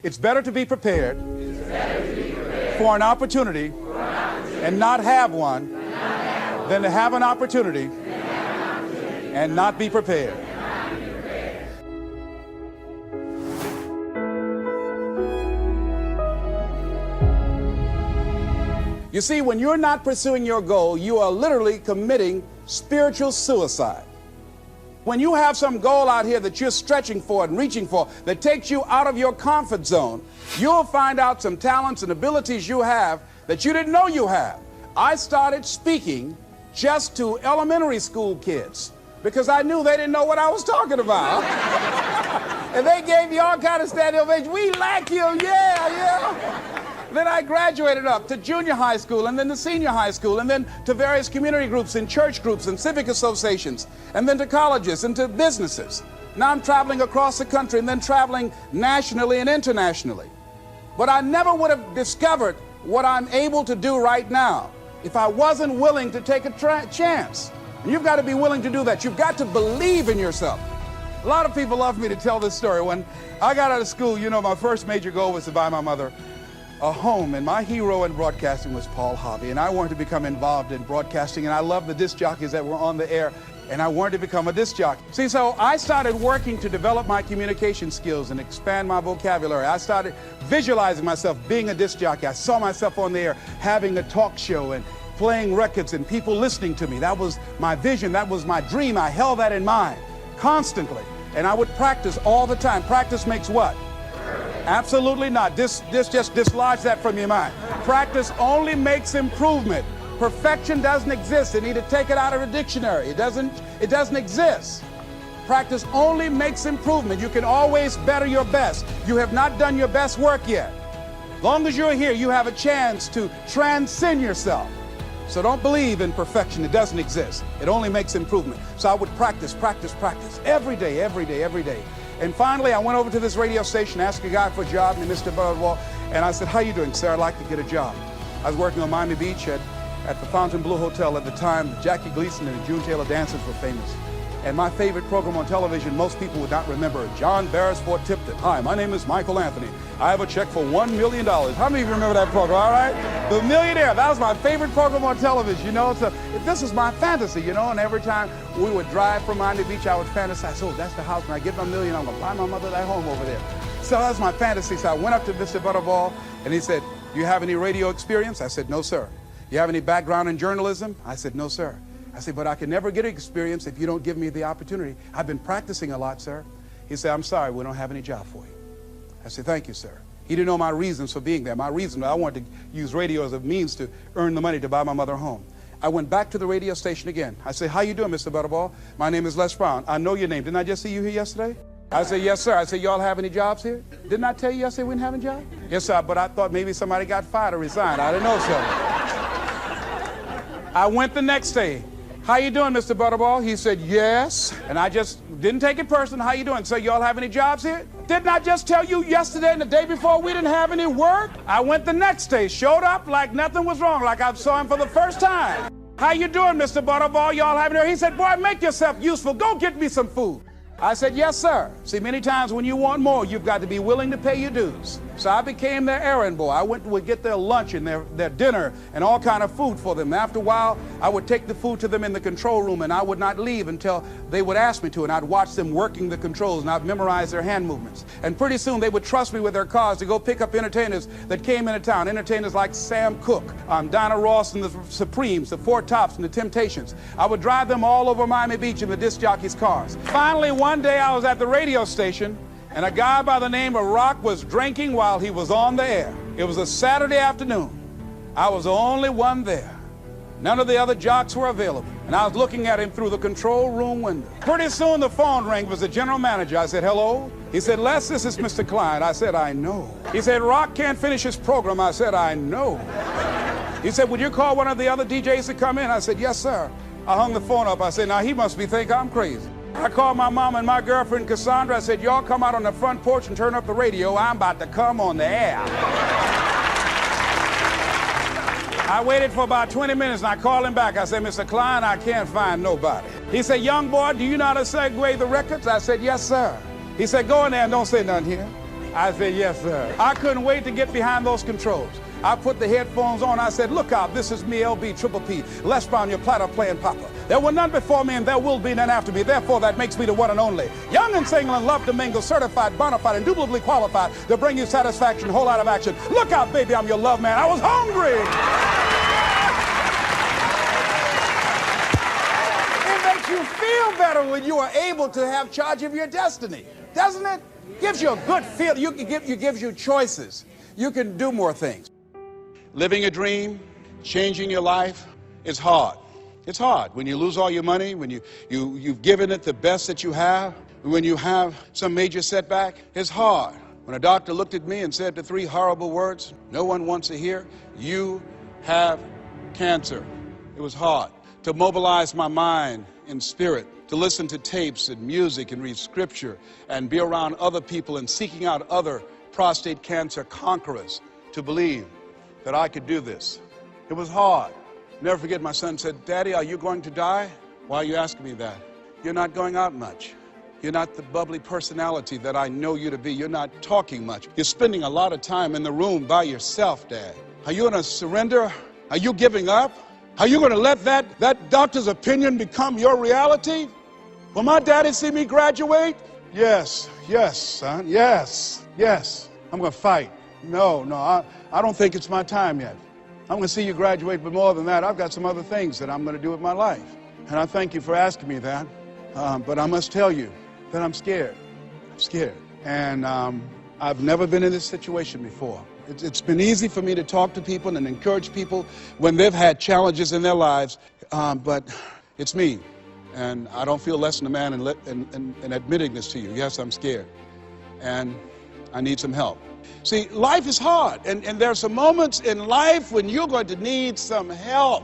It's better to be prepared for an opportunity and not have one than to have an opportunity and not be prepared. You see, when you're not pursuing your goal, you are literally committing spiritual suicide. When you have some goal out here that you're stretching for and reaching for that takes you out of your comfort zone, you'll find out some talents and abilities you have that you didn't know you have. I started speaking just to elementary school kids because I knew they didn't know what I was talking about. And they gave me all kind of standing ovation. We like you, yeah. Then I graduated up to junior high school and then to senior high school and then to various community groups and church groups and civic associations and then to colleges and to businesses. Now I'm traveling across the country and then traveling nationally and internationally. But I never would have discovered what I'm able to do right now if I wasn't willing to take a chance. And you've got to be willing to do that. You've got to believe in yourself. A lot of people love me to tell this story. When I got out of school, you know, my first major goal was to buy my mother a home, and my hero in broadcasting was Paul Harvey, and I wanted to become involved in broadcasting, and I loved the disc jockeys that were on the air, and I wanted to become a disc jockey. See, so I started working to develop my communication skills and expand my vocabulary. I started visualizing myself being a disc jockey. I saw myself on the air having a talk show and playing records and people listening to me. That was my vision. That was my dream. I held that in mind constantly, and I would practice all the time. Practice makes what? Absolutely not. This just dislodge that from your mind. Practice only makes improvement. Perfection doesn't exist. You need to take it out of the dictionary. It doesn't exist. Practice only makes improvement. You can always better your best. You have not done your best work yet. As long as you're here, you have a chance to transcend yourself. So don't believe in perfection. It doesn't exist. It only makes improvement. So I would practice every day. And finally, I went over to this radio station, asked a guy for a job named Mr. Birdwell, and I said, how you doing, sir? I'd like to get a job. I was working on Miami Beach at the Fontainebleau Hotel at the time. Jackie Gleason and the June Taylor dancers were famous. And my favorite program on television, most people would not remember, John Beresford Tipton. Hi, my name is Michael Anthony. I have a check for $1 million. How many of you remember that program, all right? The Millionaire, that was my favorite program on television, you know. So this is my fantasy, you know, and every time we would drive from Miami Beach, I would fantasize, oh, that's the house. When I get my million, I'm going to buy my mother that home over there. So that's my fantasy. So I went up to Mr. Butterball, and he said, do you have any radio experience? I said, no, sir. You have any background in journalism? I said, no, sir. I said, but I can never get experience if you don't give me the opportunity. I've been practicing a lot, sir. He said, I'm sorry, we don't have any job for you. I said, thank you, sir. He didn't know my reasons for being there. My reason, I wanted to use radio as a means to earn the money to buy my mother a home. I went back to the radio station again. I said, how you doing, Mr. Butterball? My name is Les Brown. I know your name. Didn't I just see you here yesterday? I said, yes, sir. I said, y'all have any jobs here? Didn't I tell you yesterday we didn't have any jobs? Yes, sir, but I thought maybe somebody got fired or resigned. I didn't know, sir. I went the next day. How you doing, Mr. Butterball? He said, yes. And I just didn't take it personal. How you doing? So y'all have any jobs here? Didn't I just tell you yesterday and the day before we didn't have any work? I went the next day, showed up like nothing was wrong, like I saw him for the first time. How you doing, Mr. Butterball? Y'all have any? He said, boy, make yourself useful. Go get me some food. I said, yes, sir. See, many times when you want more, you've got to be willing to pay your dues. So I became their errand boy. I would get their lunch and their dinner and all kind of food for them. After a while, I would take the food to them in the control room, and I would not leave until they would ask me to, and I'd watch them working the controls, and I'd memorize their hand movements. And pretty soon, they would trust me with their cars to go pick up entertainers that came into town, entertainers like Sam Cooke, Dinah Ross and the Supremes, the Four Tops and the Temptations. I would drive them all over Miami Beach in the disc jockeys' cars. Finally, one day, I was at the radio station, and a guy by the name of Rock was drinking while he was on the air. It was a Saturday afternoon. I was the only one there. None of the other jocks were available, and I was looking at him through the control room window. Pretty soon the phone rang. It was the general manager. I said, hello? He said, Les, this is Mr. Klein. I said, I know. He said, Rock can't finish his program. I said, I know. He said, would you call one of the other DJs to come in? I said, yes, sir. I hung the phone up. I said, now he must think I'm crazy. I called my mom and my girlfriend, Cassandra. I said, y'all come out on the front porch and turn up the radio. I'm about to come on the air. I waited for about 20 minutes, and I called him back. I said, Mr. Klein, I can't find nobody. He said, young boy, do you know how to segue the records? I said, yes, sir. He said, go in there and don't say nothing here. I said, yes, sir. I couldn't wait to get behind those controls. I put the headphones on. I said, look out, this is me, LB, Triple P, Les Brown, your platter playing papa. There were none before me and there will be none after me. Therefore, that makes me the one and only. Young and single and love to mingle, certified, bona fide, indubitably qualified to bring you satisfaction, whole lot of action. Look out, baby, I'm your love man. I was hungry. It makes you feel better when you are able to have charge of your destiny, doesn't it? Gives you a good feel. It gives you choices. You can do more things. Living a dream, changing your life is hard. It's hard when you lose all your money, when you've given it the best that you have, when you have some major setback. It's hard. When a doctor looked at me and said the three horrible words no one wants to hear, you have cancer. It was hard to mobilize my mind and spirit, to listen to tapes and music and read scripture and be around other people and seeking out other prostate cancer conquerors to believe that I could do this. It was hard. Never forget, my son said, Daddy, are you going to die? Why are you asking me that? You're not going out much. You're not the bubbly personality that I know you to be. You're not talking much. You're spending a lot of time in the room by yourself, Dad. Are you going to surrender? Are you giving up? Are you going to let that doctor's opinion become your reality? Will my daddy see me graduate? Yes, son, yes. I'm going to fight. No, I don't think it's my time yet. I'm going to see you graduate, but more than that, I've got some other things that I'm going to do with my life. And I thank you for asking me that. But I must tell you that I'm scared. I'm scared. And I've never been in this situation before. It's been easy for me to talk to people and encourage people when they've had challenges in their lives, but it's me. And I don't feel less than a man in admitting this to you. Yes, I'm scared. And I need some help. See, life is hard, and there are some moments in life when you're going to need some help.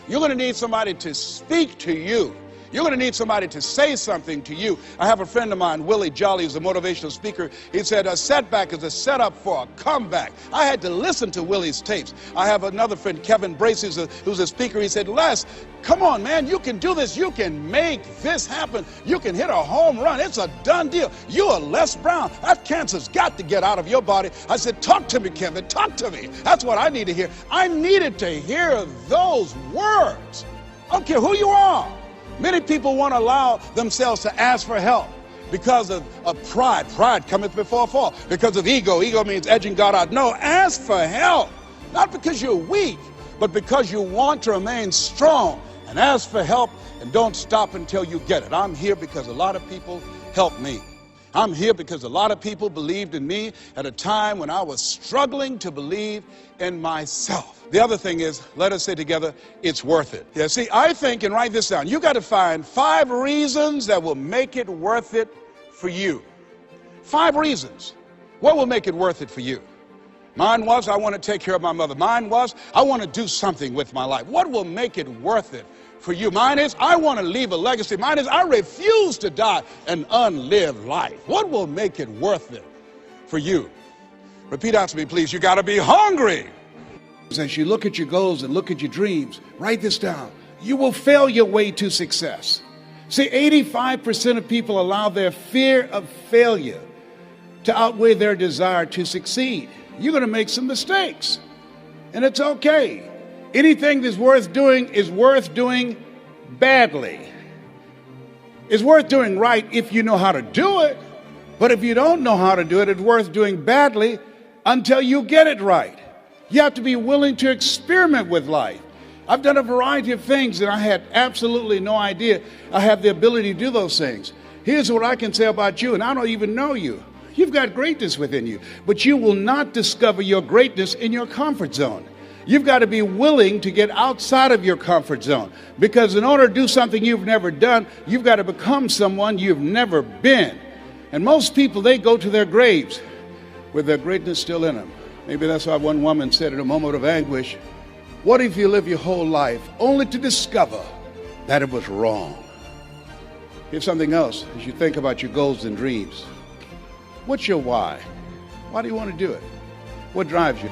You're going to need somebody to speak to you. You're going to need somebody to say something to you. I have a friend of mine, Willie Jolly, who's a motivational speaker. He said, a setback is a setup for a comeback. I had to listen to Willie's tapes. I have another friend, Kevin Brace, who's a speaker. He said, Les, come on, man, you can do this. You can make this happen. You can hit a home run. It's a done deal. You are Les Brown. That cancer's got to get out of your body. I said, talk to me, Kevin, talk to me. That's what I need to hear. I needed to hear those words. I don't care who you are. Many people won't allow themselves to ask for help because of pride. Pride cometh before a fall. Because of ego. Ego means edging God out. No, ask for help. Not because you're weak, but because you want to remain strong. And ask for help and don't stop until you get it. I'm here because a lot of people helped me. I'm here because a lot of people believed in me at a time when I was struggling to believe in myself. The other thing is, let us say together, it's worth it. Yeah, see, I think, and write this down, you got to find 5 reasons that will make it worth it for you. 5 reasons. What will make it worth it for you? Mine was, I want to take care of my mother. Mine was, I want to do something with my life. What will make it worth it for you? Mine is, I want to leave a legacy. Mine is, I refuse to die an unlived life. What will make it worth it for you? Repeat out to me, please. You got to be hungry. As you look at your goals and look at your dreams, write this down. You will fail your way to success. See, 85% of people allow their fear of failure to outweigh their desire to succeed. You're going to make some mistakes, and it's okay. Anything that's worth doing is worth doing badly. It's worth doing right if you know how to do it, but if you don't know how to do it, it's worth doing badly until you get it right. You have to be willing to experiment with life. I've done a variety of things, and I had absolutely no idea I have the ability to do those things. Here's what I can say about you, and I don't even know you. You've got greatness within you, but you will not discover your greatness in your comfort zone. You've got to be willing to get outside of your comfort zone, because in order to do something you've never done, you've got to become someone you've never been. And most people, they go to their graves with their greatness still in them. Maybe that's why one woman said in a moment of anguish, what if you live your whole life only to discover that it was wrong? Here's something else as you think about your goals and dreams. What's your why? Why do you want to do it? What drives you?